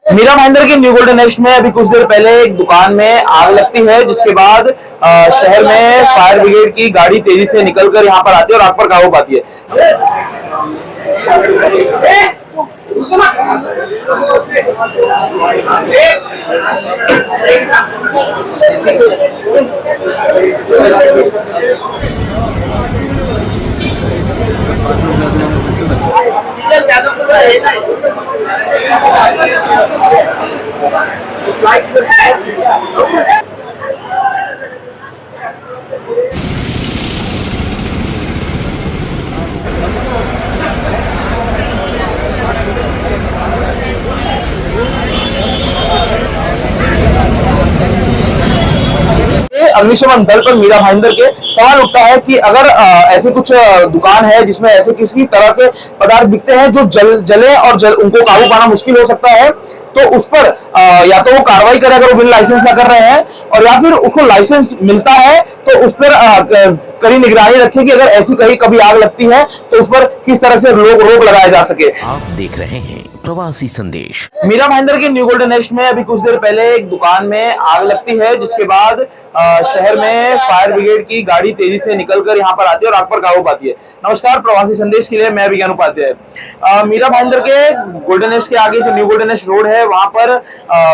मीरा भाईंदर के new golden nest में अभी कुछ देर पहले एक दुकान में आग लगती है, जिसके बाद शहर में फायर ब्रिगेड की गाड़ी तेजी से निकलकर यहां पर आती है और आग पर काबू पाती है। अग्निशमन दल पर मीरा भाईंदर के सवाल उठता है कि अगर ऐसे कुछ दुकान है जिसमें ऐसे किसी तरह के पदार्थ बिकते हैं जो जले और उनको काबू पाना मुश्किल हो सकता है, तो उस पर या तो वो कार्रवाई करे अगर वो बिन लाइसेंस का कर रहे हैं, और या फिर उसको लाइसेंस मिलता है तो उस पर कड़ी निगरानी रखे कि अगर ऐसी कहीं कभी आग लगती है तो उस पर किस तरह से रोक लगाया जा सके। आप देख रहे हैं प्रवासी संदेश। मीरा भाईंदर के न्यू गोल्डन नेस्ट में अभी कुछ देर पहले एक दुकान में आग लगती है, जिसके बाद शहर में फायर ब्रिगेड की गाड़ी तेजी से निकलकर यहां पर आती है और आग पर काबू पाती है। नमस्कार, प्रवासी संदेश के लिए मैं विज्ञान उपाध्याय। मीरा भाईंदर के गोल्डन नेस्ट के आगे जो न्यू गोल्डन नेस्ट रोड है, वहां पर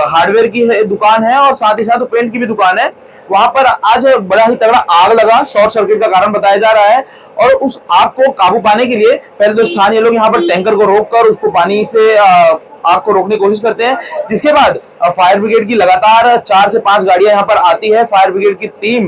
हार्डवेयर की दुकान है और साथ ही साथ पेंट की भी दुकान है। वहां पर आज बड़ा ही तगड़ा आग लगा, शॉर्ट सर्किट का कारण बताया जा रहा है, और उस आग को काबू पाने के लिए पहले तो स्थानीय लोग यहाँ पर टैंकर को रोककर उसको पानी से आग को रोकने की कोशिश करते हैं, जिसके बाद फायर ब्रिगेड की लगातार 4 से 5 गाड़ियां यहाँ पर आती है। फायर ब्रिगेड की टीम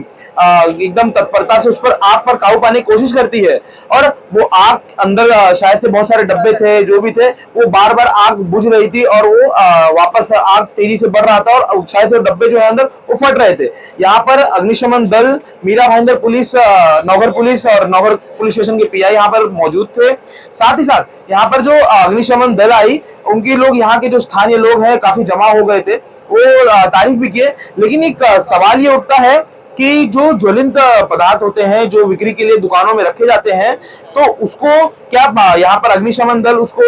एकदम तत्परता से उस पर आग पर काबू पाने की कोशिश करती है, और वो आग अंदर शायद से बहुत सारे डब्बे थे, जो भी थे, वो बार बार आग बुझ रही थी और वो वापस आग तेजी से बढ़ रहा था और शायद से डब्बे जो है अंदर वो फट रहे थे। यहाँ पर अग्निशमन दल, मीरा भाईंदर पुलिस, नौगर पुलिस और नौगर पुलिस स्टेशन के पीआई यहाँ पर मौजूद थे। साथ ही साथ यहाँ पर जो अग्निशमन दल आई, उनके लोग, यहाँ के जो स्थानीय लोग हैं, काफी जमा हो गए थे, वो तारीफ भी किए। लेकिन एक सवाल ये उठता है कि जो ज्वलंत पदार्थ होते हैं जो बिक्री के लिए दुकानों में रखे जाते हैं, तो उसको क्या यहाँ पर अग्निशमन दल उसको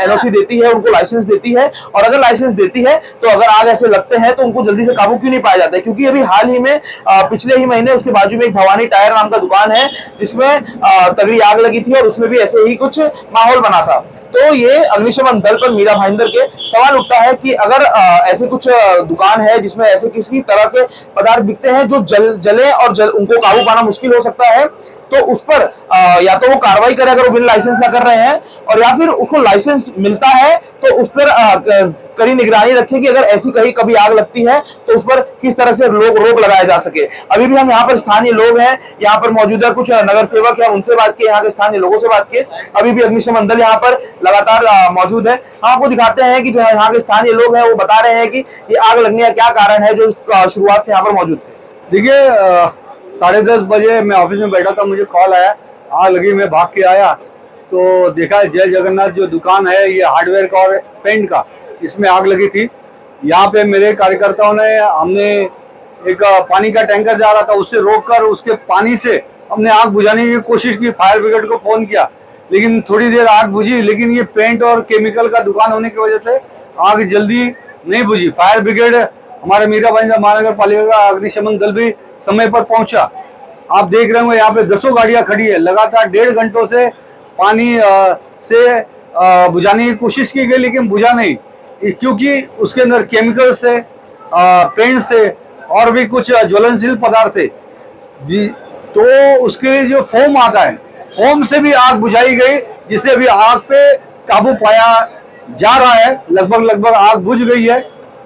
एनओसी देती है, उनको लाइसेंस देती है? और अगर लाइसेंस देती है तो अगर आग ऐसे लगते हैं तो उनको जल्दी से काबू क्यों नहीं पाया जाता है? क्योंकि अभी हाल ही में पिछले ही महीने उसके बाजू में एक भवानी टायर नाम का दुकान है, जिसमें तगड़ी आग लगी थी और उसमें भी ऐसे ही कुछ माहौल बना था। तो ये अग्निशमन दल पर मीरा भाईंदर के सवाल उठता है कि अगर ऐसे कुछ दुकान है जिसमें ऐसे किसी तरह के पदार्थ बिकते हैं जो जले और उनको काबू पाना मुश्किल हो सकता है, तो उस पर या तो वो कार्रवाई करे अगर वो बिन लाइसेंस का कर रहे हैं, और या फिर उसको लाइसेंस मिलता है तो उस पर कड़ी निगरानी रखे कि अगर ऐसी कहीं कभी आग लगती है तो उस पर किस तरह से रोक लगाया जा सके। अभी भी हम यहाँ पर स्थानीय लोग हैं, यहाँ पर मौजूदा कुछ नगर सेवक हैं, उनसे बात किए, यहाँ के स्थानीय लोगों से बात किए। अभी भी अग्निशमन दल यहाँ पर लगातार मौजूद है। हम आपको दिखाते हैं कि जो है यहाँ के स्थानीय लोग हैं वो बता रहे हैं कि ये आग लगने का क्या कारण है, जो शुरुआत से यहाँ पर मौजूद थे। देखिए, 10:30 बजे मैं ऑफिस में बैठा था, मुझे कॉल आया, आग लगी। मैं भाग के आया तो देखा जय जगन्नाथ जो दुकान है, ये हार्डवेयर का और पेंट का, इसमें आग लगी थी। यहाँ पे मेरे कार्यकर्ताओं ने, हमने एक पानी का टैंकर जा रहा था, उससे रोककर उसके पानी से हमने आग बुझाने की कोशिश की। फायर ब्रिगेड को फोन किया, लेकिन थोड़ी देर आग बुझी, लेकिन ये पेंट और केमिकल का दुकान होने की वजह से आग जल्दी नहीं बुझी। फायर ब्रिगेड, हमारे मीरा भाईंदर महानगर पालिका का अग्निशमन दल भी समय पर पहुंचा। आप देख रहे होंगे यहाँ पे 10 गाड़ियां खड़ी है। लगातार 1.5 घंटों से पानी से बुझाने की कोशिश की गई, लेकिन बुझा नहीं, क्योंकि उसके अंदर केमिकल से, पेंट से और भी कुछ ज्वलनशील पदार्थ थे जी। तो उसके लिए जो फोम आता है, फोम से भी आग बुझाई गई, जिससे अभी आग पे काबू पाया जा रहा है। लगभग आग बुझ गई है,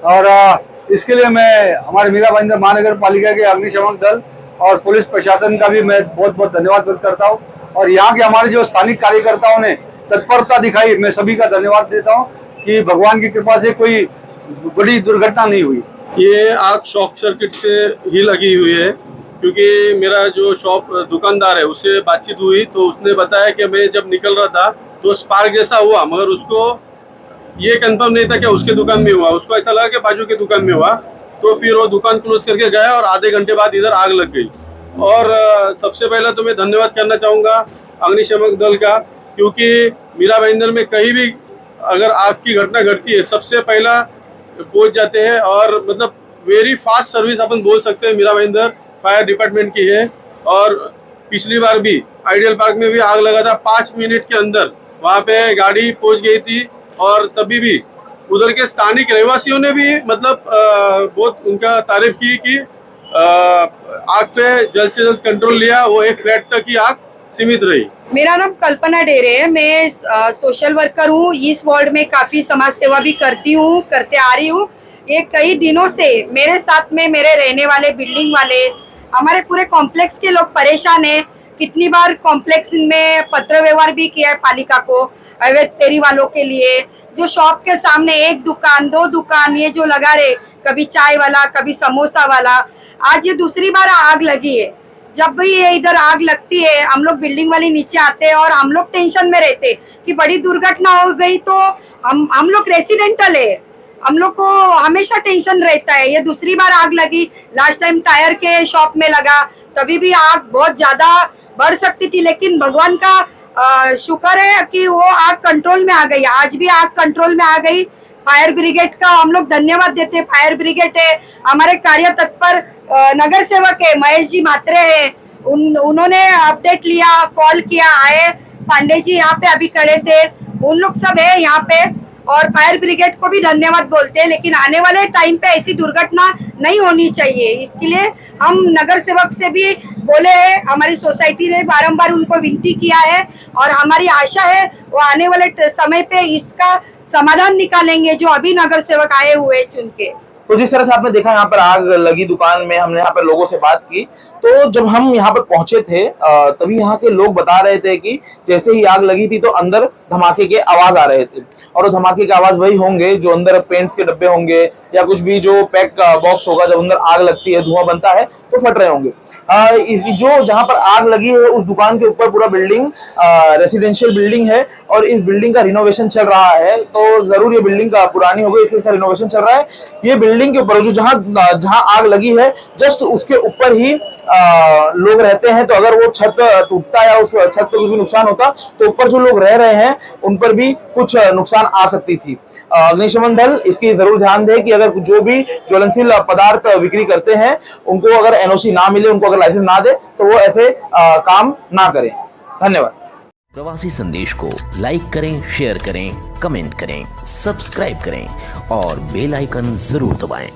और इसके लिए मैं हमारे मीरा भाईंदर महानगर पालिका के अग्निशमन दल और पुलिस प्रशासन का भी मैं बहुत बहुत धन्यवाद व्यक्त करता हूँ। और यहाँ के हमारे जो स्थानिक कार्यकर्ताओं ने तत्परता दिखाई, मैं सभी का धन्यवाद देता हूँ कि भगवान की कृपा से कोई बड़ी दुर्घटना नहीं हुई। ये आग शॉर्ट सर्किट से ही लगी हुई है, क्योंकि मेरा जो शॉप दुकानदार है उससे बातचीत हुई तो उसने बताया कि मैं जब निकल रहा था तो स्पार्क जैसा हुआ, मगर उसको ये कंफर्म नहीं था कि उसके दुकान में हुआ। उसको ऐसा लगा कि बाजू के दुकान में हुआ, तो फिर वो दुकान क्लोज करके गया और आधे घंटे बाद इधर आग लग गई। और सबसे पहले तो मैं धन्यवाद करना चाहूँगा अग्निशमन दल का, क्योंकि मीरा भाईंदर में कहीं भी अगर आग की घटना घटती है, सबसे पहला पहुंच जाते हैं और मतलब वेरी फास्ट सर्विस अपन बोल सकते हैं मीरा भाईंदर फायर डिपार्टमेंट की है। और पिछली बार भी आइडियल पार्क में भी आग लगा था, 5 मिनट के अंदर वहाँ पे गाड़ी पहुंच गई थी। और तभी भी उधर के स्थानिक रहवासियों ने भी मतलब बहुत उनका तारीफ की कि आग पे जल्द से जल्द कंट्रोल लिया, वो एक फ्लैट तक ही आग सीमित रही। मेरा नाम कल्पना डेरे है। मैं सोशल वर्कर हूँ। इस वार्ड में काफी समाज सेवा भी करते आ रही हूँ। ये कई दिनों से मेरे साथ में मेरे रहने वाले बिल्डिंग वाले, हमारे पूरे कॉम्प्लेक्स के लोग परेशान है। कितनी बार कॉम्प्लेक्स में पत्र व्यवहार भी किया है पालिका को, अवैध फेरी वालों के लिए। जो शॉप के सामने 1 दुकान 2 दुकान ये जो लगा रहे, कभी चाय वाला कभी समोसा वाला, आज ये दूसरी बार आग लगी है। जब भी ये इधर आग लगती है हम लोग बिल्डिंग वाले नीचे आते हैं और हम लोग टेंशन में रहते कि बड़ी दुर्घटना हो गई तो हम लोग रेसिडेंटल है, हम लोग को हमेशा टेंशन रहता है। ये दूसरी बार आग लगी, लास्ट टाइम टायर के शॉप में लगा, तभी भी आग बहुत ज्यादा बढ़ सकती थी, लेकिन भगवान का शुक्र है कि वो आग कंट्रोल में आ गई। आज भी आग कंट्रोल में आ गई। फायर ब्रिगेड का हम लोग धन्यवाद देते हैं। फायर ब्रिगेड है, हमारे कार्य तत्पर नगर सेवक है महेश जी मात्रे है, उन्होंने अपडेट लिया, कॉल किया, आए। पांडे जी यहाँ पे अभी खड़े थे, उन लोग सब है यहाँ पे। और फायर ब्रिगेड को भी धन्यवाद बोलते हैं। लेकिन आने वाले टाइम पे ऐसी दुर्घटना नहीं होनी चाहिए, इसके लिए हम नगर सेवक से भी बोले हैं, हमारी सोसाइटी ने बारंबार उनको विनती किया है और हमारी आशा है वो आने वाले समय पे इसका समाधान निकालेंगे, जो अभी नगर सेवक आए हुए चुन के। तो जिस तरह से आपने देखा यहाँ पर आग लगी दुकान में, हमने यहाँ पर लोगों से बात की, तो जब हम यहाँ पर पहुंचे थे तभी यहाँ के लोग बता रहे थे कि जैसे ही आग लगी थी तो अंदर धमाके के आवाज आ रहे थे। और वो धमाके के आवाज वही होंगे जो अंदर पेंट्स के डब्बे होंगे या कुछ भी जो पैक बॉक्स होगा, जब अंदर आग लगती है धुआं बनता है तो फट रहे होंगे। जो जहाँ पर आग लगी है उस दुकान के ऊपर पूरा बिल्डिंग रेसिडेंशियल बिल्डिंग है और इस बिल्डिंग का रिनोवेशन चल रहा है। तो जरूर ये बिल्डिंग पुरानी हो गई, इसलिए इसका रिनोवेशन चल रहा है। ये बिल्डिंग के ऊपर जो जहां आग लगी है जस्ट उसके ऊपर ही लोग रहते हैं। तो अगर वो छत टूटता या उस छत पर कुछ भी नुकसान होता तो ऊपर जो लोग रह रहे हैं उन पर भी कुछ नुकसान आ सकती थी। अग्निशमन दल इसकी जरूर ध्यान दे कि अगर जो भी ज्वलनशील पदार्थ बिक्री करते हैं उनको अगर एनओसी ना मिले, उनको अगर लाइसेंस ना दे तो वो ऐसे काम ना करें। धन्यवाद। प्रवासी संदेश को लाइक करें, शेयर करें, कमेंट करें, सब्सक्राइब करें और बेल आइकन जरूर दबाएं।